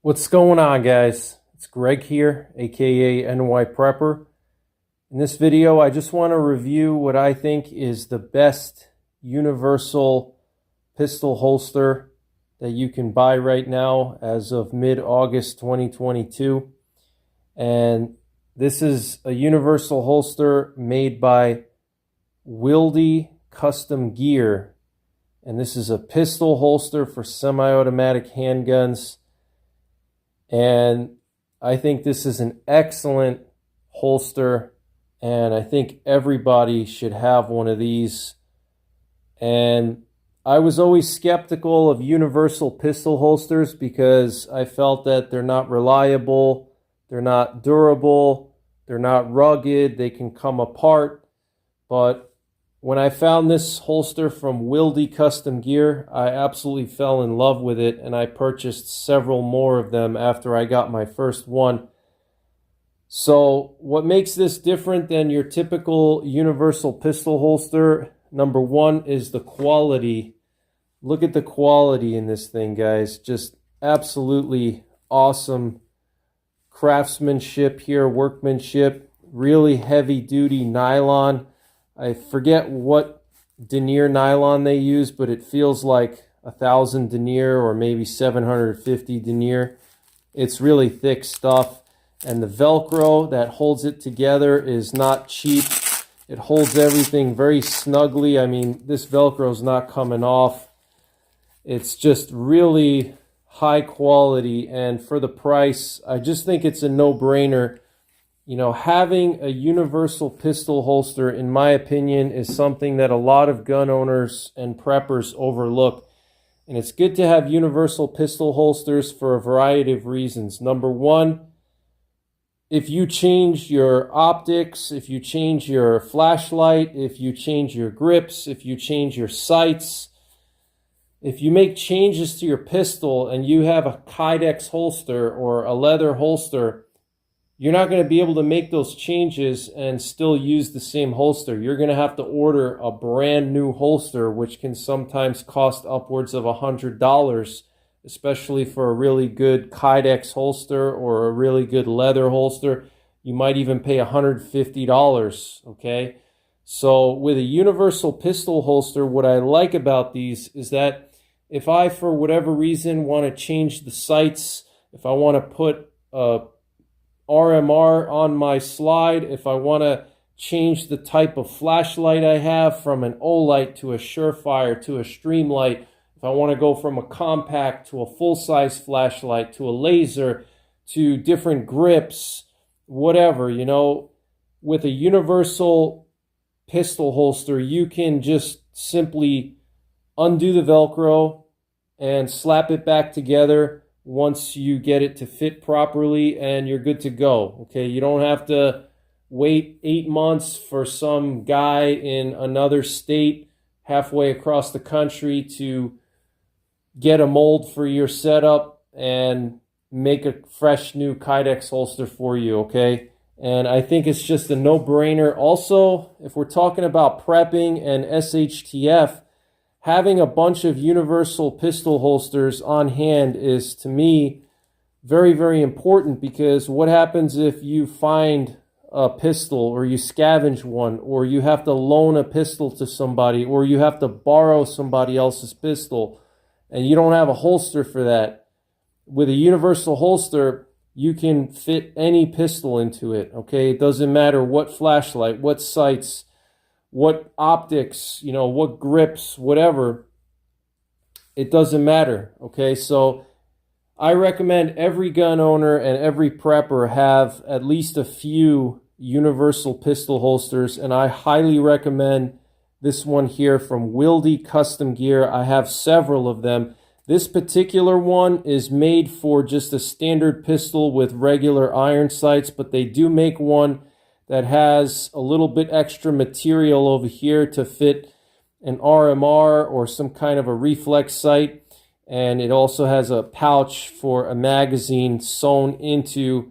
What's going on, guys? It's Greg here, aka NYPrepper. In this video, I just want to review what I think is the best universal pistol holster that you can buy right now as of mid-August 2022. And this is a universal holster made by Wilde Custom Gear. And this is a pistol holster for semi-automatic handguns. And I think this is an excellent holster, and I think everybody should have one of these. And I was always skeptical of universal pistol holsters because I felt that they're not reliable, they're not durable, they're not rugged, they can come apart. But when I found this holster from Wilde Custom Gear, I absolutely fell in love with it, and I purchased several more of them after I got my first one. So what makes this different than your typical universal pistol holster? Number one is the quality. Look at the quality in this thing, guys. Just absolutely awesome craftsmanship here, workmanship, really heavy duty nylon. I forget what denier nylon they use, but it feels like 1,000 denier or maybe 750 denier. It's really thick stuff. And the Velcro that holds it together is not cheap. It holds everything very snugly. I mean, this Velcro is not coming off. It's just really high quality. And for the price, I just think it's a no-brainer. You know, having a universal pistol holster, in my opinion, is something that a lot of gun owners and preppers overlook. And it's good to have universal pistol holsters for a variety of reasons. Number one, if you change your optics, if you change your flashlight, if you change your grips, if you change your sights, if you make changes to your pistol and you have a Kydex holster or a leather holster, you're not going to be able to make those changes and still use the same holster. You're going to have to order a brand new holster, which can sometimes cost upwards of $100, especially for a really good Kydex holster or a really good leather holster. You might even pay $150, okay? So with a universal pistol holster, what I like about these is that if I, for whatever reason, want to change the sights, if I want to put a RMR on my slide, if I want to change the type of flashlight I have from an Olight to a Surefire to a Streamlight, if I want to go from a compact to a full-size flashlight to a laser to different grips, whatever, you know, with a universal pistol holster, you can just simply undo the Velcro and slap it back together once you get it to fit properly, and you're good to go. Okay, you don't have to wait 8 months for some guy in another state halfway across the country to get a mold for your setup and make a fresh new Kydex holster for you, okay? And I think it's just a no-brainer. Also, if we're talking about prepping and SHTF, having a bunch of universal pistol holsters on hand is, to me, very, very important, because what happens if you find a pistol or you scavenge one, or you have to loan a pistol to somebody, or you have to borrow somebody else's pistol and you don't have a holster for that? With a universal holster, you can fit any pistol into it, okay? It doesn't matter what flashlight, what sights, what optics, you know, what grips, whatever. It doesn't matter, okay? So I recommend every gun owner and every prepper have at least a few universal pistol holsters, and I highly recommend this one here from Wilde Custom Gear. I have several of them. This particular one is made for just a standard pistol with regular iron sights, but they do make one that has a little bit extra material over here to fit an RMR or some kind of a reflex sight. And it also has a pouch for a magazine sewn into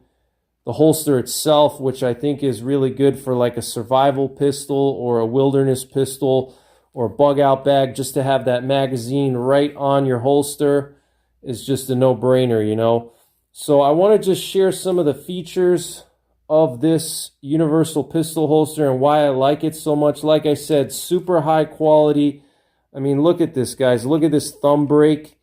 the holster itself, which I think is really good for like a survival pistol or a wilderness pistol or a bug out bag. Just to have that magazine right on your holster is just a no-brainer, you know. So I want to just share some of the features of this universal pistol holster and why I like it so much. Like I said, super high quality. I mean, look at this, guys. Look at this thumb brake.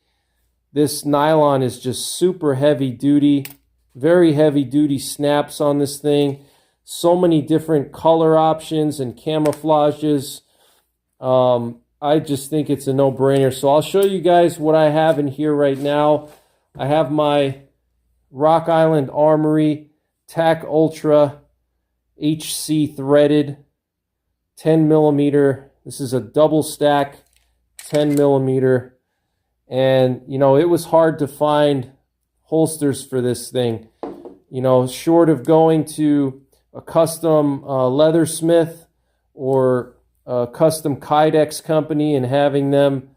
This nylon is just super heavy duty. Very heavy duty snaps on this thing. So many different color options and camouflages. I just think it's a no-brainer. So I'll show you guys what I have in here right now. I have my Rock Island Armory TAC Ultra HC threaded 10 millimeter. This is a double stack 10 millimeter. And, you know, it was hard to find holsters for this thing. You know, short of going to a custom leathersmith or a custom Kydex company and having them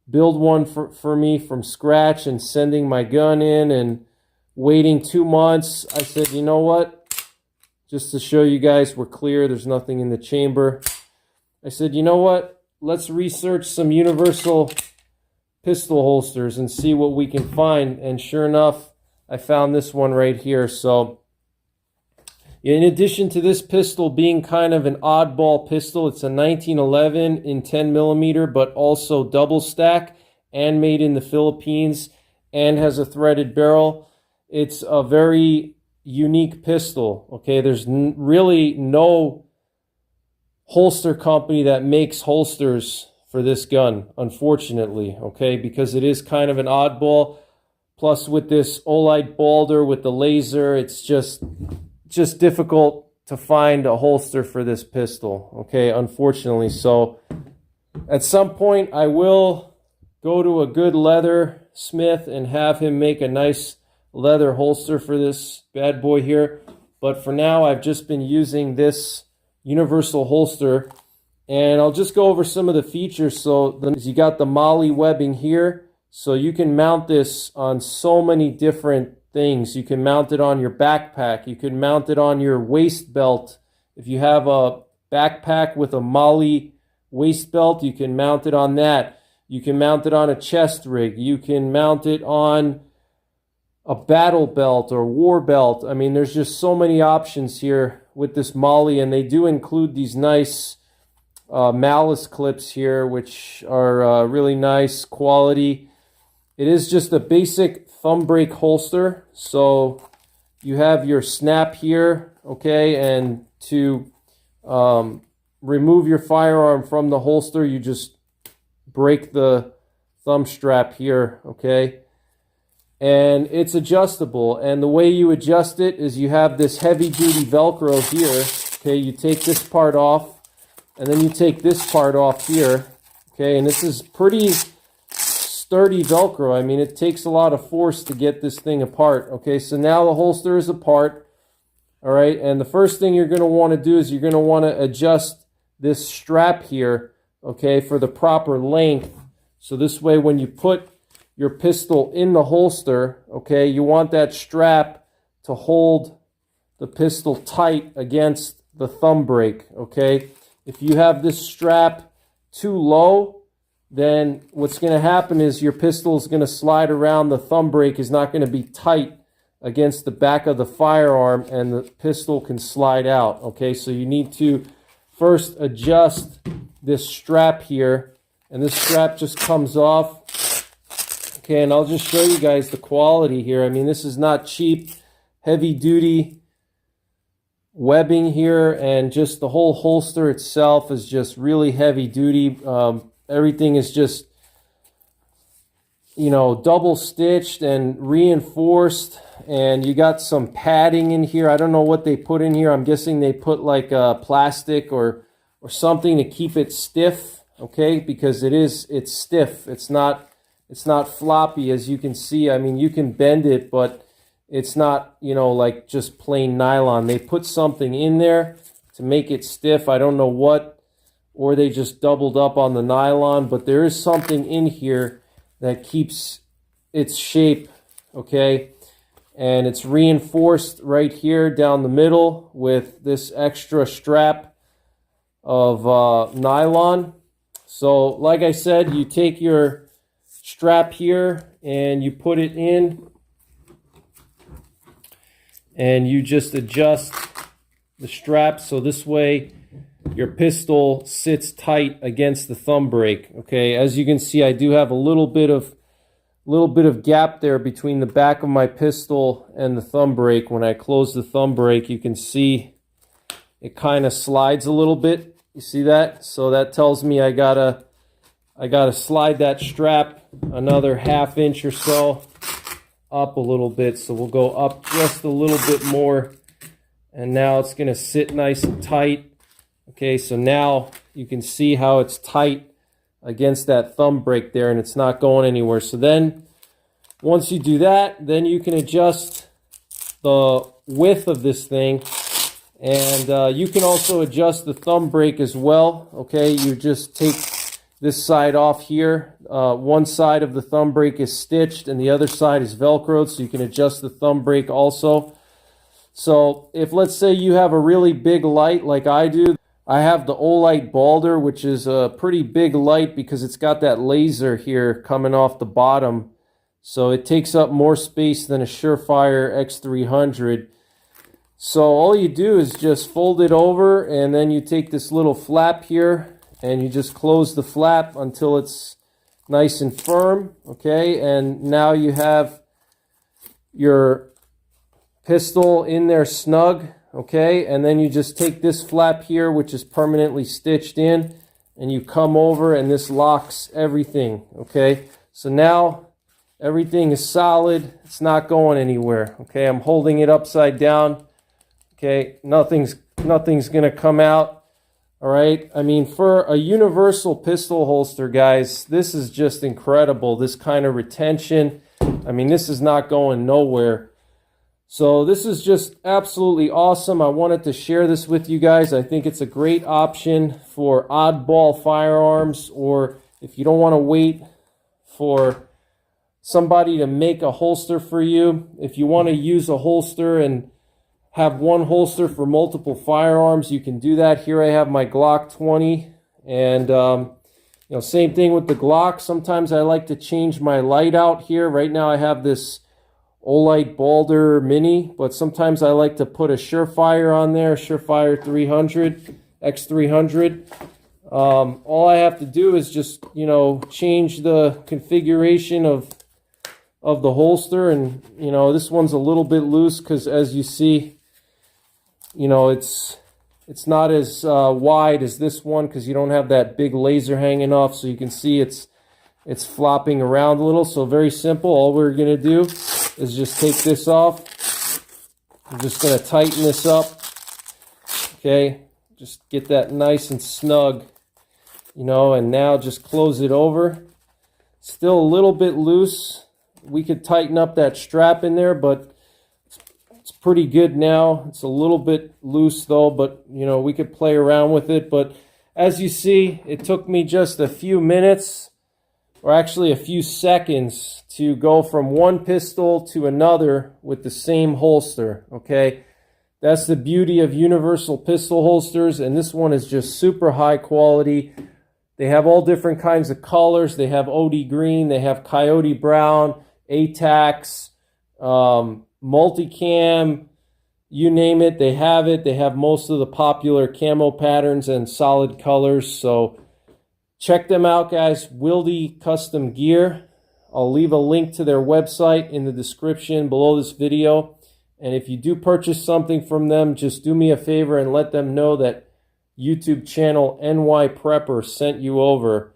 build one for me from scratch and sending my gun in and waiting 2 months, I said, you know what? Just to show you guys we're clear, there's nothing in the chamber. I said, you know what? Let's research some universal pistol holsters and see what we can find. And sure enough, I found this one right here. So in addition to this pistol being kind of an oddball pistol, it's a 1911 in 10 millimeter, but also double stack and made in the Philippines and has a threaded barrel. It's a very unique pistol, okay? There's really no holster company that makes holsters for this gun, unfortunately, okay? Because it is kind of an oddball. Plus with this Olight Balder with the laser, it's just difficult to find a holster for this pistol, okay? Unfortunately. So at some point I will go to a good leather smith and have him make a nice leather holster for this bad boy here. But for now, I've just been using this universal holster, and I'll just go over some of the features. So you got the MOLLE webbing here, so you can mount this on so many different things. You can mount it on your backpack. You can mount it on your waist belt. If you have a backpack with a MOLLE waist belt, you can mount it on that. You can mount it on a chest rig. You can mount it on a battle belt or war belt. I mean, there's just so many options here with this MOLLE, and they do include these nice malice clips here, which are really nice quality. It is just a basic thumb brake holster. So you have your snap here, okay, and to remove your firearm from the holster, you just break the thumb strap here, okay? And it's adjustable, and the way you adjust it is you have this heavy-duty Velcro here, okay? You take this part off, and then you take this part off here, okay? And this is pretty sturdy Velcro. I mean, it takes a lot of force to get this thing apart, okay? So now the holster is apart, all right? And the first thing you're going to want to do is you're going to want to adjust this strap here, okay, for the proper length. So this way when you put your pistol in the holster, okay, you want that strap to hold the pistol tight against the thumb brake, okay? If you have this strap too low, then what's going to happen is your pistol is going to slide around. The thumb brake is not going to be tight against the back of the firearm, and the pistol can slide out, okay? So you need to first adjust this strap here, and this strap just comes off. Okay, and I'll just show you guys the quality here. I mean, this is not cheap, heavy-duty webbing here, and just the whole holster itself is just really heavy-duty. Everything is just, you know, double-stitched and reinforced, and you got some padding in here. I don't know what they put in here. I'm guessing they put like plastic or something to keep it stiff, okay, because it's stiff. It's not floppy, as you can see. I mean, you can bend it, but it's not, you know, like just plain nylon. They put something in there to make it stiff. I don't know what, or they just doubled up on the nylon, but there is something in here that keeps its shape, okay? And it's reinforced right here down the middle with this extra strap of nylon. So, like I said, you take your strap here and you put it in, and you just adjust the strap so this way your pistol sits tight against the thumb brake. Okay, as you can see, I do have a little bit of gap there between the back of my pistol and the thumb brake. When I close the thumb brake, you can see it kind of slides a little bit. You see that? So that tells me I gotta slide that strap another ½ inch or so up a little bit. So we'll go up just a little bit more, and now it's gonna sit nice and tight. Okay, so now you can see how it's tight against that thumb brake there, and it's not going anywhere. So then once you do that, then you can adjust the width of this thing, and you can also adjust the thumb brake as well. Okay, you just take this side off here. One side of the thumb brake is stitched and the other side is velcroed, so you can adjust the thumb brake also. So if, let's say, you have a really big light like I do, I have the Olight Balder, which is a pretty big light because it's got that laser here coming off the bottom. So it takes up more space than a Surefire X300. So all you do is just fold it over, and then you take this little flap here and you just close the flap until it's nice and firm. Okay, and now you have your pistol in there snug. Okay, and then you just take this flap here, which is permanently stitched in, and you come over and this locks everything. Okay, so now everything is solid. It's not going anywhere. Okay, I'm holding it upside down. Okay, nothing's gonna come out. All right, I mean, for a universal pistol holster, guys, this is just incredible. This kind of retention, I mean, this is not going nowhere. So this is just absolutely awesome. I wanted to share this with you guys. I think it's a great option for oddball firearms, or if you don't want to wait for somebody to make a holster for you. If you want to use a holster and have one holster for multiple firearms, you can do that. Here I have my Glock 20, and you know, same thing with the Glock. Sometimes I like to change my light out here. Right now I have this Olight Balder Mini, but sometimes I like to put a Surefire on there, Surefire 300, X300. All I have to do is just, you know, change the configuration of the holster, and, you know, this one's a little bit loose because, as you see, you know, it's not as wide as this one because you don't have that big laser hanging off, so you can see it's flopping around a little. So very simple. All we're going to do is just take this off. I'm just going to tighten this up. Okay, just get that nice and snug, you know, and now just close it over. Still a little bit loose. We could tighten up that strap in there, but it's pretty good now. It's a little bit loose though, but, you know, we could play around with it. But as you see, it took me just a few minutes, or actually a few seconds, to go from one pistol to another with the same holster. Okay, that's the beauty of universal pistol holsters, and this one is just super high quality. They have all different kinds of colors. They have OD green, they have coyote brown, ATAX, multicam, you name it, they have it. They have most of the popular camo patterns and solid colors. So check them out, guys. Wilde Custom Gear. I'll leave a link to their website in the description below this video. And if you do purchase something from them, just do me a favor and let them know that YouTube channel NYPrepper sent you over.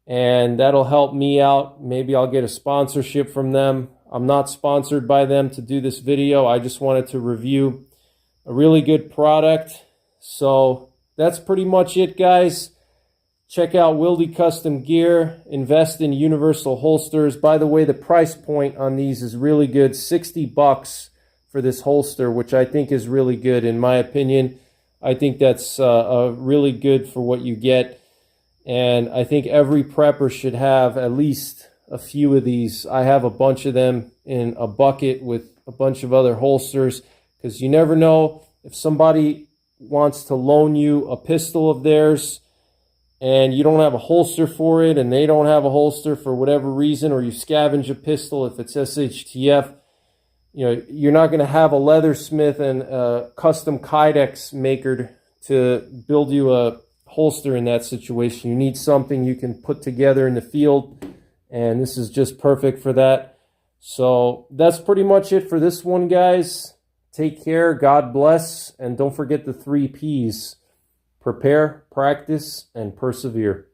And that'll help me out. Maybe I'll get a sponsorship from them. I'm not sponsored by them to do this video. I just wanted to review a really good product. So that's pretty much it, guys. Check out Wilde Custom Gear. Invest in universal holsters. By the way, the price point on these is really good. $60 for this holster, which I think is really good in my opinion. I think that's really good for what you get. And I think every prepper should have at least a few of these. I have a bunch of them in a bucket with a bunch of other holsters, because you never know if somebody wants to loan you a pistol of theirs and you don't have a holster for it, and they don't have a holster for whatever reason, or you scavenge a pistol if it's SHTF. you're not going to have a leathersmith and a custom kydex maker to build you a holster in that situation. You need something you can put together in the field, and this is just perfect for that. So that's pretty much it for this one, guys. Take care, God bless, and don't forget the 3 Ps: prepare, practice, and persevere.